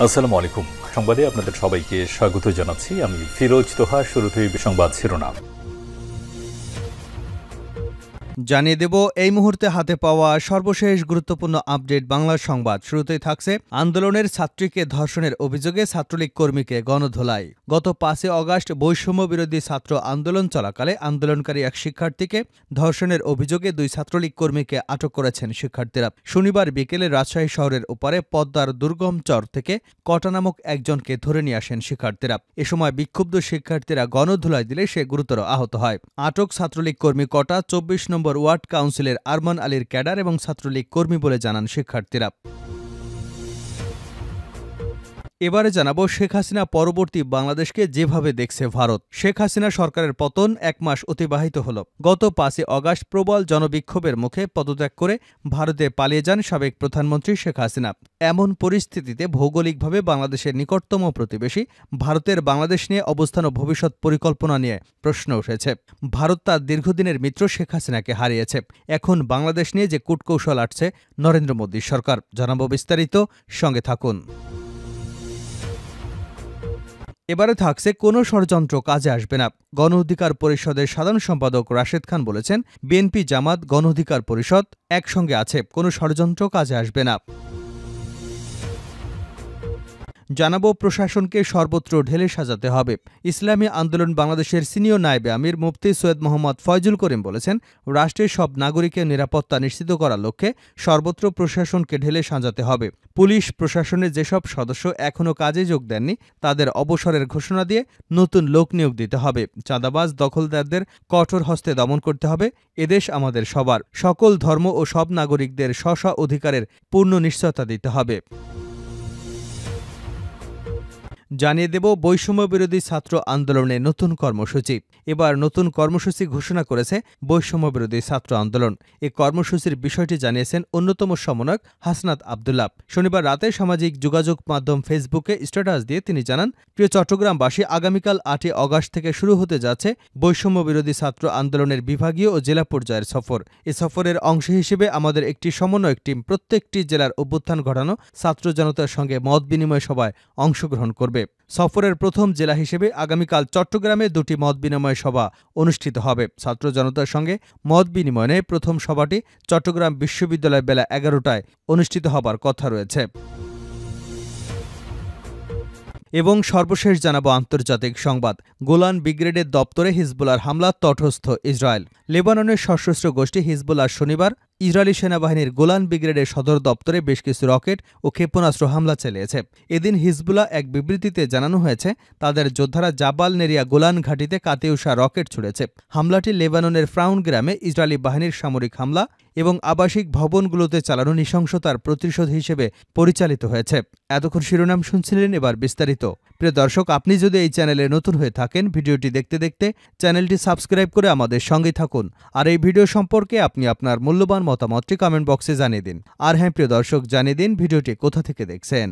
আসসালামু আলাইকুম। সংবাদে আপনাদের সবাইকে স্বাগত জানাচ্ছি। আমি ফিরোজ তোহা। শুরুতেই সংবাদ শিরোনাম জানিয়ে দেব এই মুহূর্তে হাতে পাওয়া সর্বশেষ গুরুত্বপূর্ণ আপডেট বাংলা সংবাদ। শুরুতেই থাকছে আন্দোলনের ছাত্রীকে ধর্ষণের অভিযোগে ছাত্রলীগ কর্মীকে গণধোলাই। গত ৫ আগস্ট বৈষম্য বিরোধী ছাত্র আন্দোলন চলাকালে আন্দোলনকারী এক শিক্ষার্থীকে ধর্ষণের অভিযোগে ২ ছাত্রলীগ কর্মীকে আটক করেছেন শিক্ষার্থীরা। শনিবার বিকেলে রাজশাহী শহরের ওপারে পদ্মার দুর্গম চর থেকে কটা নামক একজনকে ধরে নিয়ে আসেন শিক্ষার্থীরা। এ সময় বিক্ষুব্ধ শিক্ষার্থীরা গণধোলাই দিলে সে গুরুতর আহত হয়। আটক ছাত্রলীগ কর্মী কটা ২৪ নম্বর ওয়ার্ড কাউন্সিলের আরমান আলীর ক্যাডার এবং ছাত্রলীগ কর্মী বলে জানান শিক্ষার্থীরা। এবারে জানাবো শেখ হাসিনা পরবর্তী বাংলাদেশকে যেভাবে দেখছে ভারত। শেখ হাসিনা সরকারের পতন ১ মাস অতিবাহিত হল। গত ৫ আগস্ট প্রবল জনবিক্ষোভের মুখে পদত্যাগ করে ভারতে পালিয়ে যান সাবেক প্রধানমন্ত্রী শেখ হাসিনা। এমন পরিস্থিতিতে ভৌগোলিকভাবে বাংলাদেশের নিকটতম প্রতিবেশী ভারতের বাংলাদেশ নিয়ে অবস্থান ও ভবিষ্যৎ পরিকল্পনা নিয়ে প্রশ্ন উঠেছে। ভারত তার দীর্ঘদিনের মিত্র শেখ হাসিনাকে হারিয়েছে। এখন বাংলাদেশ নিয়ে যে কূটকৌশল আটছে নরেন্দ্র মোদীর সরকার, জানাবো বিস্তারিত, সঙ্গে থাকুন। এবারে থাকছে কোনো ষড়যন্ত্র কাজে আসবে না। গণ অধিকার পরিষদের সাধারণ সম্পাদক রাশেদ খান বলেছেন, বিএনপি জামাত গণ অধিকার পরিষদ একসঙ্গে আছে, কোনো ষড়যন্ত্র কাজে আসবে না। জানাবো প্রশাসনকে সর্বত্র ঢেলে সাজাতে হবে। ইসলামী আন্দোলন বাংলাদেশের সিনিয়র নায়েবে আমির মুফতি সৈয়দ মোহাম্মদ ফয়জুল করিম বলেছেন, রাষ্ট্রের সব নাগরিকের নিরাপত্তা নিশ্চিত করার লক্ষ্যে সর্বত্র প্রশাসনকে ঢেলে সাজাতে হবে। পুলিশ প্রশাসনের যেসব সদস্য এখনও কাজে যোগ দেননি তাদের অবসরের ঘোষণা দিয়ে নতুন লোক নিয়োগ দিতে হবে। চাঁদাবাজ দখলদারদের কঠোর হস্তে দমন করতে হবে। এদেশ আমাদের সবার, সকল ধর্ম ও সব নাগরিকদের স্ব অধিকারের পূর্ণ নিশ্চয়তা দিতে হবে। জানিয়ে দেব বৈষম্য বিরোধী ছাত্র আন্দোলনে নতুন কর্মসূচি। এবার নতুন কর্মসূচি ঘোষণা করেছে বৈষম্য বিরোধী ছাত্র আন্দোলন। এই কর্মসূচির বিষয়টি জানিয়েছেন অন্যতম সমন্বয়ক হাসনাত আব্দুল্লাহ। শনিবার রাতে সামাজিক যোগাযোগ মাধ্যম ফেসবুকে স্ট্যাটাস দিয়ে তিনি জানান, প্রিয় চট্টগ্রামবাসী, আগামীকাল ৮ আগস্ট থেকে শুরু হতে যাচ্ছে বৈষম্য বিরোধী ছাত্র আন্দোলনের বিভাগীয় ও জেলা পর্যায়ের সফর। এ সফরের অংশ হিসেবে আমাদের একটি সমন্বয়ক টিম প্রত্যেকটি জেলার অভ্যুত্থান ঘটানো ছাত্র জনতার সঙ্গে মত বিনিময় সভায় অংশগ্রহণ করবে। সফরের প্রথম জেলা হিসেবে আগামীকাল চট্টগ্রামে ২টি মত বিনিময় সভা অনুষ্ঠিত হবে। ছাত্র জনতার সঙ্গে মত বিনিময়ে প্রথম সভাটি চট্টগ্রাম বিশ্ববিদ্যালয় বেলা ১১টায় অনুষ্ঠিত হবার কথা রয়েছে। এবং সর্বশেষ জানাবো আন্তর্জাতিক সংবাদ। গোলান ব্রিগেডের দপ্তরে হিজবুল্লাহর হামলা, তটস্থ ইসরায়েল। লেবাননের সশস্ত্র গোষ্ঠী হিজবুল্লাহ শনিবার ইসরায়েলি সেনাবাহিনীর গোলান ব্রিগেডের সদর দপ্তরে বেশ কিছু রকেট ও ক্ষেপণাস্ত্র হামলা চালিয়েছে। এদিন হিজবুল্লাহ এক বিবৃতিতে জানানো হয়েছে, তাদের যোদ্ধারা জাবাল নেরিয়া গোলান ঘাঁটিতে কাতিউষা রকেট ছুড়েছে। হামলাটি লেবাননের ফ্রাউন গ্রামে ইসরায়েলি বাহিনীর সামরিক হামলা এবং আবাসিক ভবনগুলোতে চালানো নৃশংসতার প্রতিশোধ হিসেবে পরিচালিত হয়েছে। এতক্ষণ শিরোনাম শুনছিলেন, এবার বিস্তারিত। প্রিয় দর্শক, আপনি যদি এই চ্যানেলে নতুন হয়ে থাকেন, ভিডিওটি দেখতে দেখতে চ্যানেলটি সাবস্ক্রাইব করে আমাদের সঙ্গে থাকুন। আর এই ভিডিও সম্পর্কে আপনি আপনার মূল্যবান মতামতটি কমেন্ট বক্সে জানিয়ে দিন। আর হ্যাঁ প্রিয় দর্শক, জানিয়ে দিন ভিডিওটি কোথা থেকে দেখছেন।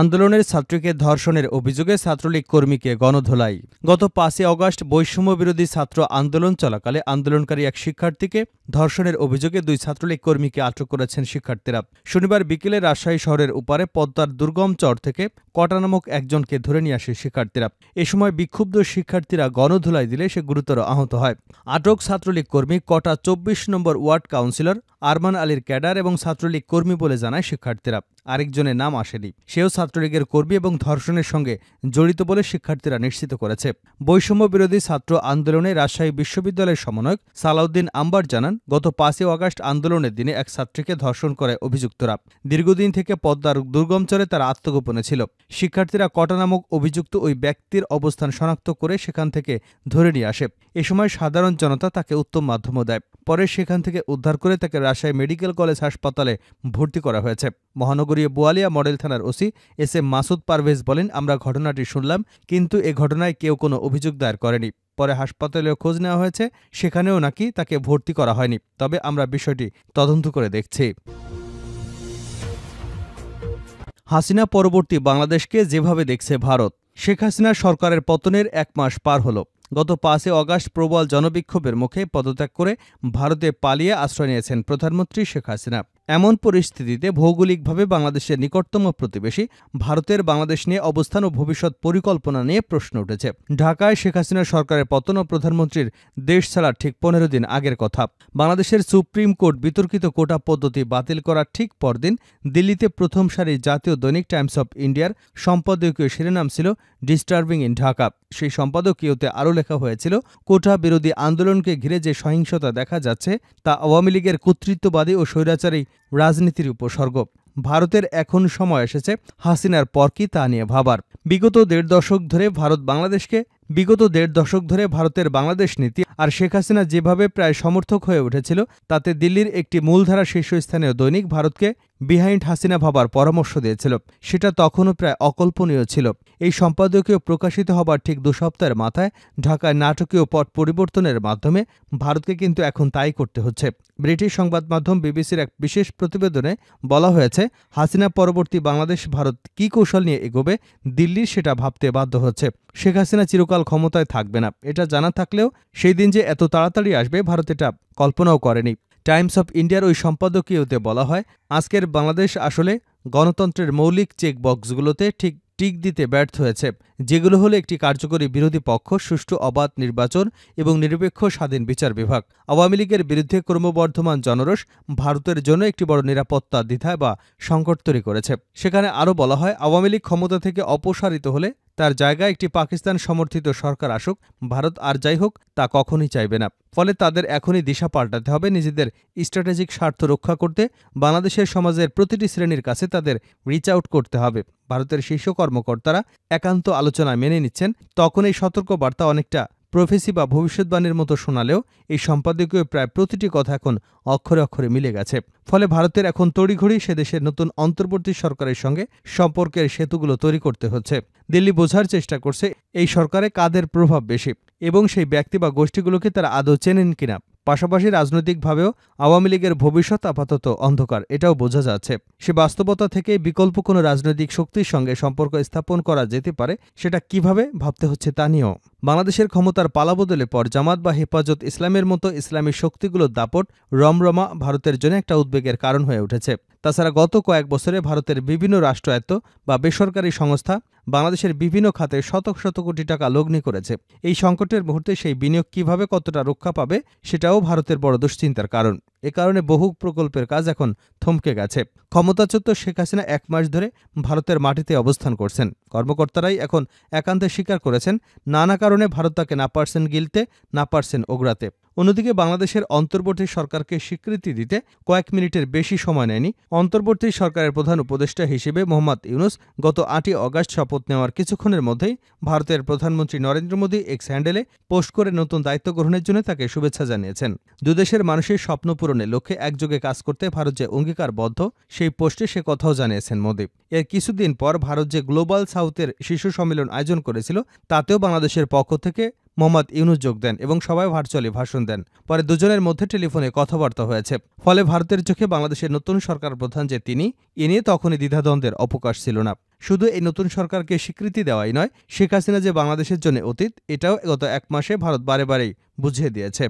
আন্দোলনের ছাত্রীকে ধর্ষণের অভিযোগে ছাত্রলীগ কর্মীকে গণধোলাই। গত ৫ আগস্ট বৈষম্য বিরোধী ছাত্র আন্দোলন চলাকালে আন্দোলনকারী এক শিক্ষার্থীকে ধর্ষণের অভিযোগে ২ ছাত্রলীগ কর্মীকে আটক করেছেন শিক্ষার্থীরা। শনিবার বিকেলে রাজশাহী শহরের ওপারে পদ্মার দুর্গম চর থেকে কটা নামক একজনকে ধরে নিয়ে আসে শিক্ষার্থীরা। এ সময় বিক্ষুব্ধ শিক্ষার্থীরা গণধোলাই দিলে সে গুরুতর আহত হয়। আটক ছাত্রলীগ কর্মী কটা ২৪ নম্বর ওয়ার্ড কাউন্সিলর আরমান আলীর ক্যাডার এবং ছাত্রলীগ কর্মী বলে জানায় শিক্ষার্থীরা। আরেকজনের নাম আসেনি, সেও ছাত্রলীগের কর্মী এবং ধর্ষণের সঙ্গে জড়িত বলে শিক্ষার্থীরা নিশ্চিত করেছে। বৈষম্য বিরোধী ছাত্র আন্দোলনে রাজশাহী বিশ্ববিদ্যালয়ের সমন্বয়ক সালাউদ্দিন আম্বার জানান, গত ৫ আগস্ট আন্দোলনের দিনে এক ছাত্রীকে ধর্ষণ করে অভিযুক্তরা। দীর্ঘদিন থেকে পদ্মার দুর্গমচরে তারা আত্মগোপনে ছিল। শিক্ষার্থীরা কটা নামক অভিযুক্ত ওই ব্যক্তির অবস্থান শনাক্ত করে সেখান থেকে ধরে নিয়ে আসে। এ সময় সাধারণ জনতা তাকে উত্তম মাধ্যমও দেয়। পরে সেখান থেকে উদ্ধার করে তাকে রাজশাহী মেডিকেল কলেজ হাসপাতালে ভর্তি করা হয়েছে। মহানগরীর বোয়ালিয়া মডেল থানার OC S M Masud Parvez বলেন, আমরা ঘটনাটি শুনলাম, কিন্তু এ ঘটনায় কেউ কোনো অভিযোগ দায়ের করেনি। পরে হাসপাতালেও খোঁজ নেওয়া হয়েছে, সেখানেও নাকি তাকে ভর্তি করা হয়নি। তবে আমরা বিষয়টি তদন্ত করে দেখছি। হাসিনা পরবর্তী বাংলাদেশকে যেভাবে দেখছে ভারত। শেখ হাসিনা সরকারের পতনের ১ মাস পার হল। গত ৫ আগস্ট প্রবল জনবিক্ষোভের মুখে পদত্যাগ করে ভারতে পালিয়ে আশ্রয় নিয়েছেন প্রধানমন্ত্রী শেখ হাসিনা। এমন পরিস্থিতিতে ভৌগোলিকভাবে বাংলাদেশের নিকটতম প্রতিবেশী ভারতের বাংলাদেশ নিয়ে অবস্থান ও ভবিষ্যৎ পরিকল্পনা নিয়ে প্রশ্ন উঠেছে। ঢাকায় শেখ হাসিনা সরকারের পতন ও প্রধানমন্ত্রীর দেশ ছাড়ার ঠিক ১৫ দিন আগের কথা। বাংলাদেশের সুপ্রিম কোর্ট বিতর্কিত কোটা পদ্ধতি বাতিল করার ঠিক পরদিন দিল্লিতে প্রথম সারির জাতীয় দৈনিক টাইমস অব ইন্ডিয়ার সম্পাদকীয় শিরোনাম ছিল ডিস্টার্বিং ইন ঢাকা। সেই সম্পাদকীয়তে আরও লেখা হয়েছিল, কোটা বিরোধী আন্দোলনকে ঘিরে যে সহিংসতা দেখা যাচ্ছে তা আওয়ামী লীগের কর্তৃত্ববাদী ও স্বৈরাচারী রাজনীতির উপসর্গ। ভারতের এখন সময় এসেছে হাসিনার পর কি তা নিয়ে ভাবার। বিগত দেড় দশক ধরে ভারতের বাংলাদেশ নীতি আর শেখ হাসিনা যেভাবে প্রায় সমর্থক হয়ে উঠেছিল, তাতে দিল্লির একটি মূলধারা শীর্ষস্থানীয় দৈনিক ভারতকে বিহাইন্ড হাসিনা ভাবার পরামর্শ দিয়েছিল। সেটা তখনও প্রায় অকল্পনীয় ছিল। এই সম্পাদকীয় প্রকাশিত হবার ঠিক ২ সপ্তাহের মাথায় ঢাকায় নাটকীয় পট পরিবর্তনের মাধ্যমে ভারতকে কিন্তু এখন তাই করতে হচ্ছে। ব্রিটিশ সংবাদ মাধ্যম বিবিসির এক বিশেষ প্রতিবেদনে বলা হয়েছে, হাসিনা পরবর্তী বাংলাদেশ ভারত কী কৌশল নিয়ে এগোবে দিল্লির সেটা ভাবতে বাধ্য হচ্ছে। শেখ হাসিনা চিরকাল ক্ষমতায় থাকবে না, এটা জানা থাকলেও সেই দিন যে এত তাড়াতাড়ি আসবে ভারত এটা কল্পনাও করেনি। টাইমস অব ইন্ডিয়ার ওই সম্পাদকীয়তে বলা হয়, আজকের বাংলাদেশ আসলে গণতন্ত্রের মৌলিক চেক বক্সগুলোতে টিক দিতে ব্যর্থ হয়েছে, যেগুলো হলো একটি কার্যকরী বিরোধী পক্ষ, সুষ্ঠু অবাধ নির্বাচন এবং নিরপেক্ষ স্বাধীন বিচার বিভাগ। আওয়ামী লীগের বিরুদ্ধে ক্রমবর্ধমান জনরোষ ভারতের জন্য একটি বড় নিরাপত্তা দ্বিধা বা সংকট তৈরি করেছে। সেখানে আরও বলা হয়, আওয়ামী লীগ ক্ষমতা থেকে অপসারিত হলে তার জায়গায় একটি পাকিস্তান সমর্থিত সরকার আসুক, ভারত আর যাই হোক তা কখনই চাইবে না। ফলে তাদের এখনই দিশা পাল্টাতে হবে। নিজেদের স্ট্র্যাটেজিক স্বার্থ রক্ষা করতে বাংলাদেশের সমাজের প্রতিটি শ্রেণীর কাছে তাদের রিচ আউট করতে হবে। ভারতের শীর্ষ কর্মকর্তারা একান্ত আলোচনায় মেনে নিচ্ছেন। তখন এই সতর্কবার্তা অনেকটা প্রফেসি বা ভবিষ্যৎবাণীর মতো শোনালেও এই সম্পাদকীয় প্রায় প্রতিটি কথা এখন অক্ষরে অক্ষরে মিলে গেছে। ফলে ভারতের এখন তড়িঘড়ি সে দেশের নতুন অন্তর্বর্তী সরকারের সঙ্গে সম্পর্কের সেতুগুলো তৈরি করতে হচ্ছে। দিল্লি বোঝার চেষ্টা করছে এই সরকারে কাদের প্রভাব বেশি এবং সেই ব্যক্তি বা গোষ্ঠীগুলোকে তারা আদৌ চেনেন কিনা। পাশাপাশি রাজনৈতিকভাবেও আওয়ামী লীগের ভবিষ্যৎ আপাতত অন্ধকার, এটাও বোঝা যাচ্ছে। সে বাস্তবতা থেকে বিকল্প কোনো রাজনৈতিক শক্তির সঙ্গে সম্পর্ক স্থাপন করা যেতে পারে, সেটা কিভাবে ভাবতে হচ্ছে তা নিয়েও। বাংলাদেশের ক্ষমতার পালাবদলের পর জামাত বা হেফাজত ইসলামের মতো ইসলামী শক্তিগুলোর দাপট রমরমা ভারতের জন্য একটা উদ্বেগের কারণ হয়ে উঠেছে। তাছাড়া গত কয়েক বছরে ভারতের বিভিন্ন রাষ্ট্রায়ত্ত বা বেসরকারি সংস্থা বাংলাদেশের বিভিন্ন খাতে শত শত কোটি টাকা লগ্নি করেছে। এই সংকটের মুহূর্তে সেই বিনিয়োগ কিভাবে কতটা রক্ষা পাবে সেটাও ভারতের বড় দুশ্চিন্তার কারণ। এ কারণে বহু প্রকল্পের কাজ এখন থমকে গেছে। ক্ষমতাচ্যুত শেখ হাসিনা ১ মাস ধরে ভারতের মাটিতে অবস্থান করছেন। কর্মকর্তারাই এখন একান্তে স্বীকার করেছেন, নানা কারণে ভারত তাকে না পারছেন গিলতে, না পারছেন ওগড়াতে। অন্যদিকে বাংলাদেশের অন্তর্বর্তী সরকারকে স্বীকৃতি দিতে কয়েক মিনিটের বেশি সময় নেয়নি অন্তর্বর্তী সরকারের প্রধান উপদেষ্টা হিসেবে মোহাম্মদ ইউনূস। গত ৮ই অগাস্ট শপথ নেওয়ার কিছুক্ষণের মধ্যেই ভারতের প্রধানমন্ত্রী নরেন্দ্র মোদী এক্স হ্যান্ডেলে পোস্ট করে নতুন দায়িত্ব গ্রহণের জন্য তাকে শুভেচ্ছা জানিয়েছেন। দুদেশের মানুষের স্বপ্ন পূরণের লক্ষ্যে একযোগে কাজ করতে ভারত যে অঙ্গীকারবদ্ধ, সেই পোস্টে সে কথাও জানিয়েছেন মোদী। এর কিছুদিন পর ভারত যে গ্লোবাল সাউথের শীর্ষ সম্মেলন আয়োজন করেছিল, তাতেও বাংলাদেশের পক্ষ থেকে মোহাম্মদ ইউনূস যোগ দেন এবং সবাই ভার্চুয়ালি ভাষণ দেন। পরে দুজনের মধ্যে টেলিফোনে কথাবার্তা হয়েছে। ফলে ভারতের চোখে বাংলাদেশের নতুন সরকার প্রধান যে তিনি, এ নিয়ে তখনই দ্বিধাদ্বন্দ্বের অবকাশ ছিল না। শুধু এই নতুন সরকারকে স্বীকৃতি দেওয়াই নয়, শেখ হাসিনা যে বাংলাদেশের জন্য অতীত, এটাও গত ১ মাসে ভারত বারেবারেই বুঝিয়ে দিয়েছে।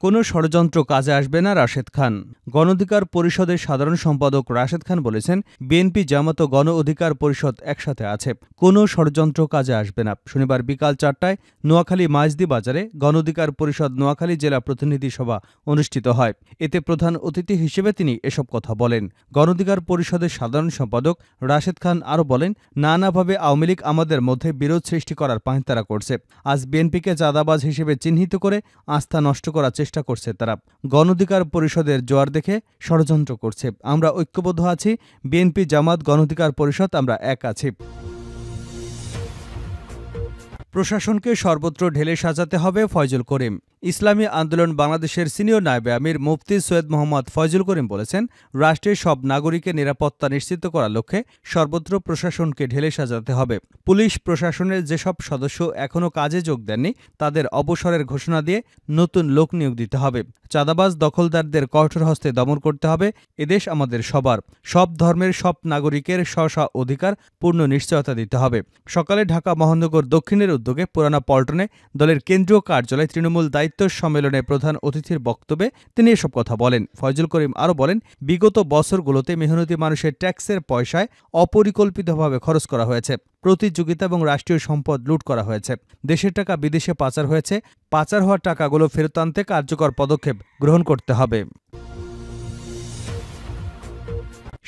কোনো ষড়যন্ত্র কাজে আসবে না রাশেদ খান। গণ অধিকার পরিষদের সাধারণ সম্পাদক রাশেদ খান বলেছেন, বিএনপি জামাত ও গণ অধিকার পরিষদ একসাথে আছে, কোনো ষড়যন্ত্র কাজে আসবে না। শনিবার বিকাল ৪টায় নোয়াখালী মাইজদি বাজারে গণ অধিকার পরিষদ নোয়াখালী জেলা প্রতিনিধি সভা অনুষ্ঠিত হয়। এতে প্রধান অতিথি হিসেবে তিনি এসব কথা বলেন। গণ অধিকার পরিষদের সাধারণ সম্পাদক রাশেদ খান আরও বলেন, নানাভাবে আওয়ামী লীগ আমাদের মধ্যে বিরোধ সৃষ্টি করার পাঁয়তারা করছে। আজ বিএনপিকে চাঁদাবাজ হিসেবে চিহ্নিত করে আস্থা নষ্ট করার চেষ্টা করছে তারা। গণ অধিকার পরিষদের জোয়ার দেখে ষড়যন্ত্র করছে। আমরা ঐক্যবদ্ধ আছি, বিএনপি জামাত গণ অধিকার পরিষদ আমরা এক আছি। প্রশাসনকে সর্বত্র ঢেলে সাজাতে হবে ফয়জুল করিম। ইসলামী আন্দোলন বাংলাদেশের সিনিয়র নায়েবে আমির মুফতি সৈয়দ মোহাম্মদ ফয়জুল করিম বলেছেন, রাষ্ট্রের সব নাগরিকের নিরাপত্তা নিশ্চিত করার লক্ষ্যে সর্বত্র প্রশাসনকে ঢেলে সাজাতে হবে। পুলিশ প্রশাসনের যেসব সদস্য এখনও কাজে যোগ দেননি, তাদের অবসরের ঘোষণা দিয়ে নতুন লোক নিয়োগ দিতে হবে। চাঁদাবাজ দখলদারদের কঠোর হস্তে দমন করতে হবে। এদেশ আমাদের সবার, সব ধর্মের সব নাগরিকের স্ব অধিকার পূর্ণ নিশ্চয়তা দিতে হবে। সকালে ঢাকা মহানগর দক্ষিণের উদ্যোগে পুরানা পল্টনে দলের কেন্দ্রীয় কার্যালয়ে তৃণমূল দায়িত্ব সম্মেলনে প্রধান অতিথির বক্তব্যে তিনি এসব কথা বলেন। ফয়জুল করিম আরও বলেন, বিগত বছরগুলোতে মেহনতি মানুষের ট্যাক্সের পয়সায় অপরিকল্পিতভাবে খরচ করা হয়েছে, প্রতিযোগিতা এবং রাষ্ট্রীয় সম্পদ লুট করা হয়েছে, দেশের টাকা বিদেশে পাচার হয়েছে। পাচার হওয়া টাকাগুলো ফেরত আনতে কার্যকর পদক্ষেপ গ্রহণ করতে হবে।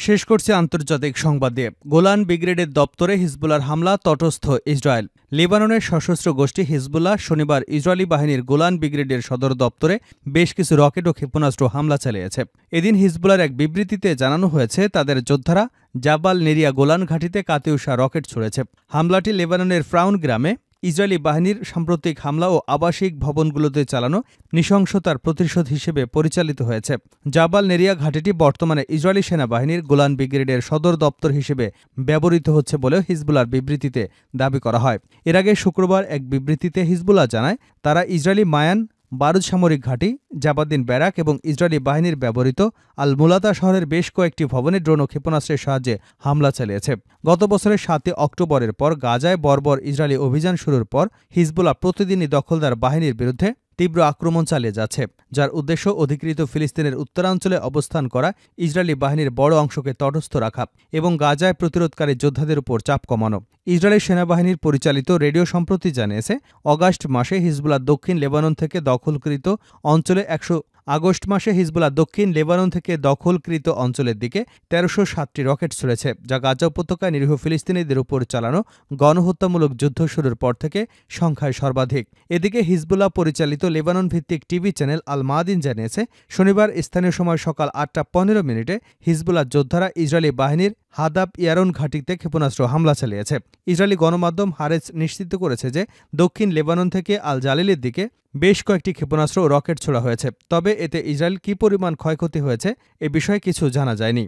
শেষ করছে আন্তর্জাতিক সংবাদ দিয়ে। গোলান ব্রিগেডের দপ্তরে হিজবুল্লাহর হামলা, তটস্থ ইসরায়েল। লেবাননের সশস্ত্র গোষ্ঠী হিজবুল্লাহ শনিবার ইসরায়েলি বাহিনীর গোলান ব্রিগেডের সদর দপ্তরে বেশ কিছু রকেট ও ক্ষেপণাস্ত্র হামলা চালিয়েছে। এদিন হিজবুল্লাহর এক বিবৃতিতে জানানো হয়েছে, তাদের যোদ্ধারা জাবাল নেরিয়া গোলান ঘাঁটিতে কাতিউষা রকেট ছুড়েছে। হামলাটি লেবাননের ফ্রাউন গ্রামে ইসরায়েলি বাহিনীর সাম্প্রতিক হামলা ও আবাসিক ভবনগুলোতে চালানো নৃশংসতার প্রতিশোধ হিসেবে পরিচালিত হয়েছে। জাবাল নেরিয়া ঘাঁটিটি বর্তমানে ইসরায়েলি সেনাবাহিনীর গোলান ব্রিগেডের সদর দপ্তর হিসেবে ব্যবহৃত হচ্ছে বলেও হিজবুল্লাহর বিবৃতিতে দাবি করা হয়। এর আগে শুক্রবার এক বিবৃতিতে হিজবুল্লাহ জানায়, তারা ইসরায়েলি মায়ান বারুদ সামরিক ঘাঁটি, জাবাদ্দিন ব্যারাক এবং ইসরায়েলি বাহিনীর ব্যবহৃত আল মুলাতা শহরের বেশ কয়েকটি ভবনে ড্রোন ও ক্ষেপণাস্ত্রের সাহায্যে হামলা চালিয়েছে। গত বছরের ৭ অক্টোবরের পর গাজায় বর্বর ইসরায়েলি অভিযান শুরুর পর হিজবুল্লাহ প্রতিদিনই দখলদার বাহিনীর বিরুদ্ধে তীব্র আক্রমণ চালিয়ে যাচ্ছে, যার উদ্দেশ্য অধিকৃত ফিলিস্তিনের উত্তরাঞ্চলে অবস্থান করা ইসরায়েলি বাহিনীর বড় অংশকে তটস্থ রাখা এবং গাজায় প্রতিরোধকারী যোদ্ধাদের উপর চাপ কমানো। ইসরায়েলি সেনাবাহিনীর পরিচালিত রেডিও সম্প্রতি জানিয়েছে, আগস্ট মাসে হিজবুল্লাহ দক্ষিণ লেবানন থেকে দখলকৃত অঞ্চলের দিকে ১৩০৭টি রকেট ছুড়েছে, যা গাজা উপত্যকায় নিরীহ ফিলিস্তিনিদের উপর চালানো গণহত্যামূলক যুদ্ধ শুরুর পর থেকে সংখ্যায় সর্বাধিক। এদিকে হিজবুল্লাহ পরিচালিত লেবানন ভিত্তিক টিভি চ্যানেল আল মাদিন জানিয়েছে, শনিবার স্থানীয় সময় সকাল ৮টা ১৫ হিজবুল্লাহ যোদ্ধারা ইসরায়েলি বাহিনীর হাদাব ইয়ারন ঘাঁটিতে ক্ষেপণাস্ত্র হামলা চালিয়েছে। ইসরায়েলি গণমাধ্যম হারেজ নিশ্চিত করেছে যে দক্ষিণ লেবানন থেকে আল জালিলের দিকে বেশ কয়েকটি ক্ষেপণাস্ত্র ও রকেট ছোড়া হয়েছে, তবে এতে ইসরায়েল কী পরিমাণ ক্ষয়ক্ষতি হয়েছে এ বিষয়ে কিছু জানা যায়নি।